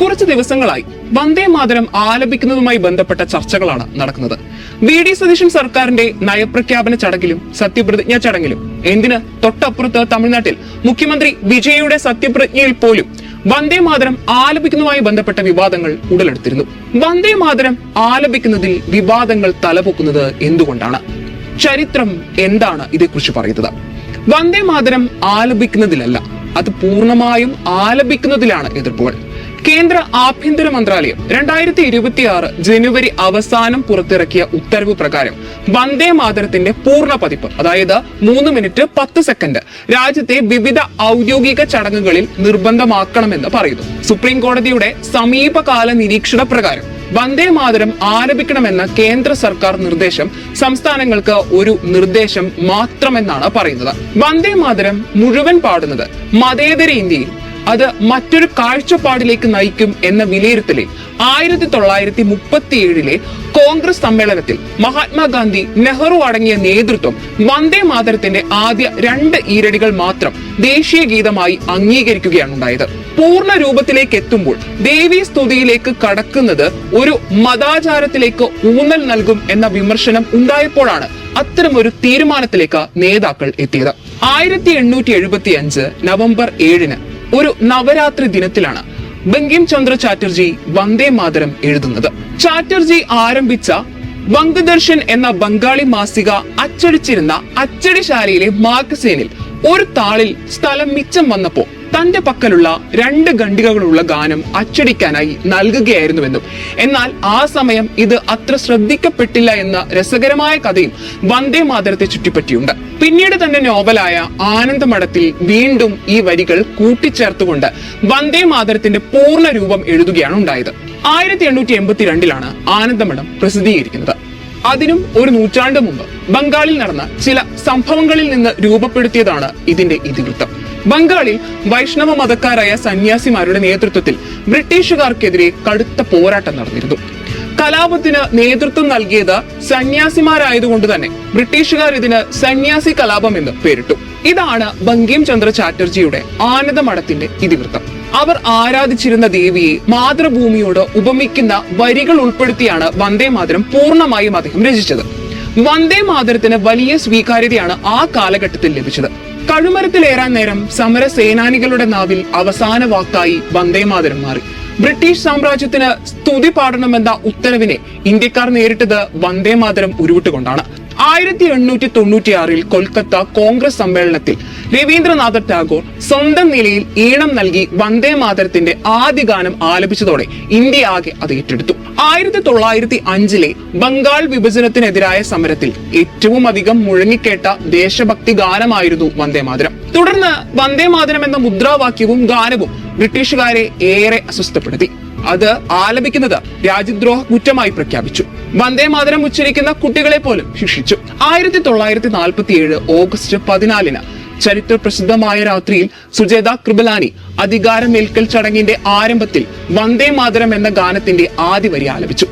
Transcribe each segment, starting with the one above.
കുറച്ച് ദിവസങ്ങളായി വന്ദേ മാതരം ആലപിക്കുന്നതുമായി ബന്ധപ്പെട്ട ചർച്ചകളാണ് നടക്കുന്നത്. VD സതീശൻ സർക്കാരിന്റെ നയപ്രഖ്യാപന ചടങ്ങിലും സത്യപ്രതിജ്ഞാ ചടങ്ങിലും എന്തിന് തൊട്ടപ്പുറത്ത് തമിഴ്നാട്ടിൽ മുഖ്യമന്ത്രി വിജയയുടെ സത്യപ്രതിജ്ഞയിൽ പോലും വന്ദേ മാതരം ആലപിക്കുന്നതുമായി ബന്ധപ്പെട്ട വിവാദങ്ങൾ ഉടലെടുത്തിരുന്നു. വന്ദേ മാതരം ആലപിക്കുന്നതിൽ വിവാദങ്ങൾ തലപൊക്കുന്നത് എന്തുകൊണ്ടാണ്? ചരിത്രം എന്താണ് ഇതേക്കുറിച്ച് പറയുന്നത്? വന്ദേ മാതരം ആലപിക്കുന്നതിലല്ല, അത് പൂർണ്ണമായും ആലപിക്കുന്നതിലാണ് എതിർപ്പുകൾ. കേന്ദ്ര ആഭ്യന്തര മന്ത്രാലയം 2026 ജനുവരി അവസാനം പുറത്തിറക്കിയ ഉത്തരവ് പ്രകാരം വന്ദേ മാതരത്തിന്റെ പൂർണ്ണ പതിപ്പ്, അതായത് 3 മിനിറ്റ് 10 സെക്കൻഡ് രാജ്യത്തെ വിവിധ ഔദ്യോഗിക ചടങ്ങുകളിൽ നിർബന്ധമാക്കണമെന്ന് പറയുന്നു. സുപ്രീം കോടതിയുടെ സമീപകാല നിരീക്ഷണ പ്രകാരം വന്ദേ മാതരം ആലപിക്കണമെന്ന കേന്ദ്ര സർക്കാർ നിർദ്ദേശം സംസ്ഥാനങ്ങൾക്ക് ഒരു നിർദ്ദേശം മാത്രമെന്നാണ് പറയുന്നത്. വന്ദേ മാതരം മുഴുവൻ പാടുന്നത് മതേതര ഇന്ത്യയിൽ അത് മറ്റൊരു കാഴ്ചപ്പാടിലേക്ക് നയിക്കും എന്ന വിലയിരുത്തലിൽ 1937 കോൺഗ്രസ് സമ്മേളനത്തിൽ മഹാത്മാഗാന്ധി, നെഹ്റു അടങ്ങിയ നേതൃത്വം വന്ദേ മാതരത്തിന്റെ ആദ്യ 2 ഈരടികൾ മാത്രം ദേശീയ ഗീതമായി അംഗീകരിക്കുകയാണ് ഉണ്ടായത്. പൂർണ്ണ രൂപത്തിലേക്ക് എത്തുമ്പോൾ ദേവീ സ്തുതിയിലേക്ക് കടക്കുന്നത് ഒരു മതാചാരത്തിലേക്ക് ഊന്നൽ നൽകും എന്ന വിമർശനം ഉണ്ടായപ്പോഴാണ് അത്തരമൊരു തീരുമാനത്തിലേക്ക് നേതാക്കൾ എത്തിയത്. 1875 നവംബർ 7 ഒരു നവരാത്രി ദിനത്തിലാണ് ബങ്കിം ചന്ദ്ര ചാറ്റർജി വന്ദേ മാതരം എഴുതുന്നത്. ചാറ്റർജി ആരംഭിച്ച വംഗദർശൻ എന്ന ബംഗാളി മാസിക അച്ചടിച്ചിരുന്ന അച്ചടിശാലയിലെ മാഗസീനിൽ ഒരു താളിൽ സ്ഥലം മിച്ചം വന്നപ്പോ തന്റെ പക്കലുള്ള 2 ഖണ്ഡികകളുള്ള ഗാനം അച്ചടിക്കാനായി നൽകുകയായിരുന്നുവെന്നും എന്നാൽ ആ സമയം ഇത് അത്ര ശ്രദ്ധിക്കപ്പെട്ടില്ല എന്ന രസകരമായ കഥയും വന്ദേ മാതരത്തെ ചുറ്റിപ്പറ്റിയുണ്ട്. പിന്നീട് തന്റെ നോവലായ ആനന്ദമഠത്തിൽ വീണ്ടും ഈ വരികൾ കൂട്ടിച്ചേർത്തുകൊണ്ട് വന്ദേ മാതരത്തിന്റെ പൂർണ്ണ രൂപം എഴുതുകയാണ് ഉണ്ടായത്. 1882 ആനന്ദമഠം പ്രസിദ്ധീകരിക്കുന്നത്. അതിനും ഒരു നൂറ്റാണ്ട് മുമ്പ് ബംഗാളിൽ നടന്ന ചില സംഭവങ്ങളിൽ നിന്ന് രൂപപ്പെടുത്തിയതാണ് ഇതിന്റെ ഇതിവൃത്തം. ബംഗാളിൽ വൈഷ്ണവ മതക്കാരായ സന്യാസിമാരുടെ നേതൃത്വത്തിൽ ബ്രിട്ടീഷുകാർക്കെതിരെ കടുത്ത പോരാട്ടം നടന്നിരുന്നു. കലാപത്തിന് നേതൃത്വം നൽകിയത് സന്യാസിമാരായതുകൊണ്ട് തന്നെ ബ്രിട്ടീഷുകാർ ഇതിന് സന്യാസി കലാപം എന്ന് പേരിട്ടു. ഇതാണ് ബങ്കിം ചന്ദ്ര ചാറ്റർജിയുടെ ആനന്ദമഠത്തിന്റെ ഇതിവൃത്തം. അവർ ആരാധിച്ചിരുന്ന ദേവിയെ മാതൃഭൂമിയോട് ഉപമിക്കുന്ന വരികൾ ഉൾപ്പെടുത്തിയാണ് വന്ദേ മാതരം പൂർണ്ണമായും അദ്ദേഹം രചിച്ചത്. വന്ദേ മാതരത്തിന് വലിയ സ്വീകാര്യതയാണ് ആ കാലഘട്ടത്തിൽ ലഭിച്ചത്. കഴുമരത്തിലേറാൻ നേരം സമര സേനാനികളുടെ നാവിൽ അവസാന വാക്കായി വന്ദേ മാതരം മാറി. ബ്രിട്ടീഷ് സാമ്രാജ്യത്തിന് സ്തുതി പാടണമെന്ന ഉത്തരവിനെ ഇന്ത്യക്കാർ നേരിട്ടത് വന്ദേ മാതരം ഉരുവിട്ടുകൊണ്ടാണ്. 1896 കൊൽക്കത്ത കോൺഗ്രസ് സമ്മേളനത്തിൽ രവീന്ദ്രനാഥ ടാഗോർ സ്വന്തം നിലയിൽ ഈണം നൽകി വന്ദേ മാതരത്തിന്റെ ആദ്യ ഗാനം ആലപിച്ചതോടെ ഇന്ത്യ ആകെ അത് ഏറ്റെടുത്തു. 1905 ബംഗാൾ വിഭജനത്തിനെതിരായ സമരത്തിൽ ഏറ്റവും അധികം മുഴങ്ങിക്കേട്ട ദേശഭക്തി ഗാനമായിരുന്നു വന്ദേ മാതരം. തുടർന്ന് വന്ദേ മാതരം എന്ന മുദ്രാവാക്യവും ഗാനവും ബ്രിട്ടീഷുകാരെ ഏറെ അസ്വസ്ഥപ്പെടുത്തി. അത് ആലപിക്കുന്നത് രാജ്യദ്രോഹ കുറ്റമായി പ്രഖ്യാപിച്ചു. വന്ദേ മാതരം ഉച്ചരിക്കുന്ന കുട്ടികളെ പോലും ശിക്ഷിച്ചു. 1947 ഓഗസ്റ്റ് 14 ചരിത്ര പ്രസിദ്ധമായ രാത്രിയിൽ സുജേത കൃപലാനി അധികാരമേൽക്കൽ ചടങ്ങിന്റെ ആരംഭത്തിൽ വന്ദേ മാതരം എന്ന ഗാനത്തിന്റെ ആദ്യ വരി ആലപിച്ചു.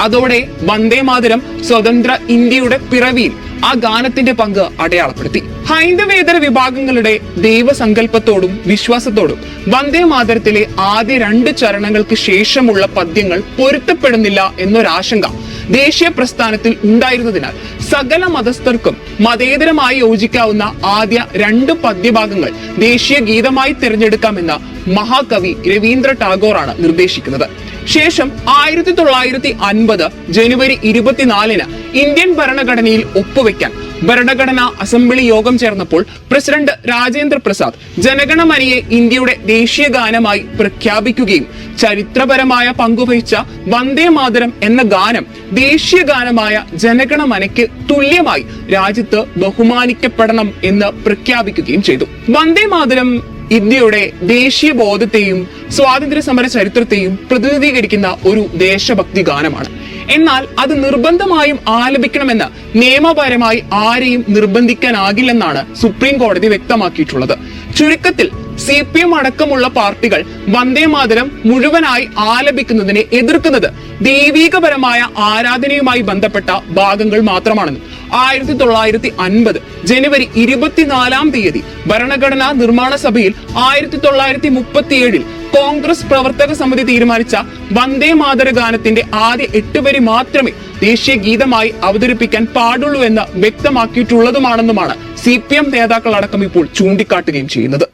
അതോടെ വന്ദേ മാതരം സ്വതന്ത്ര ഇന്ത്യയുടെ പിറവിയിൽ ആ ഗാനത്തിന്റെ പങ്ക് അടയാളപ്പെടുത്തി. ഹൈന്ദവേതര വിഭാഗങ്ങളുടെ ദൈവസങ്കല്പത്തോടും വിശ്വാസത്തോടും വന്ദേ മാതരത്തിലെ ആദ്യ 2 ചരണങ്ങൾക്ക് ശേഷമുള്ള പദ്യങ്ങൾ പൊരുത്തപ്പെടുന്നില്ല എന്നൊരാശങ്ക ദേശീയ പ്രസ്ഥാനത്തിൽ ഉണ്ടായിരുന്നതിനാൽ സകല മതസ്ഥർക്കും മതേതരമായി യോജിക്കാവുന്ന ആദ്യ 2 പദ്യഭാഗങ്ങൾ ദേശീയ ഗീതമായി തിരഞ്ഞെടുക്കാമെന്ന മഹാകവി രവീന്ദ്ര ടാഗോറാണ് നിർദ്ദേശിക്കുന്നത്. ശേഷം 1950 ജനുവരി 24 ഇന്ത്യൻ ഭരണഘടനയിൽ ഒപ്പുവെക്കാൻ ഭരണഘടനാ അസംബ്ലി യോഗം ചേർന്നപ്പോൾ പ്രസിഡന്റ് രാജേന്ദ്ര പ്രസാദ് ജനഗണമനയെ ഇന്ത്യയുടെ ദേശീയ ഗാനമായി പ്രഖ്യാപിക്കുകയും ചരിത്രപരമായ പങ്കുവഹിച്ച വന്ദേ മാതരം എന്ന ഗാനം ദേശീയ ഗാനമായ ജനഗണമനയ്ക്ക് തുല്യമായി രാജ്യത്ത് ബഹുമാനിക്കപ്പെടണം എന്ന് പ്രഖ്യാപിക്കുകയും ചെയ്തു. വന്ദേ മാതരം ഇന്ത്യയുടെ ദേശീയ ബോധത്തെയും സ്വാതന്ത്ര്യ സമര ചരിത്രത്തെയും പ്രതിനിധീകരിക്കുന്ന ഒരു ദേശഭക്തി ഗാനമാണ്. എന്നാൽ അത് നിർബന്ധമായും ആലപിക്കണമെന്ന് നിയമപരമായി ആരെയും നിർബന്ധിക്കാനാകില്ലെന്നാണ് സുപ്രീം കോടതി വ്യക്തമാക്കിയിട്ടുള്ളത്. ചുരുക്കത്തിൽ CPM അടക്കമുള്ള പാർട്ടികൾ വന്ദേമാതരം മുഴുവനായി ആലപിക്കുന്നതിനെ എതിർക്കുന്നത് ദൈവീകപരമായ ആരാധനയുമായി ബന്ധപ്പെട്ട ഭാഗങ്ങൾ മാത്രമാണെന്നും 1950 ജനുവരി 24 ഭരണഘടനാ നിർമ്മാണ സഭയിൽ 1937 കോൺഗ്രസ് പ്രവർത്തക സമിതി തീരുമാനിച്ച വന്ദേമാതര ഗാനത്തിന്റെ ആദ്യ 8 വരി മാത്രമേ ദേശീയ ഗീതമായി അവതരിപ്പിക്കാൻ പാടുള്ളൂ എന്ന് വ്യക്തമാക്കിയിട്ടുള്ളതുമാണെന്നുമാണ് CPM നേതാക്കൾ അടക്കം ഇപ്പോൾ ചൂണ്ടിക്കാട്ടുകയും ചെയ്യുന്നത്.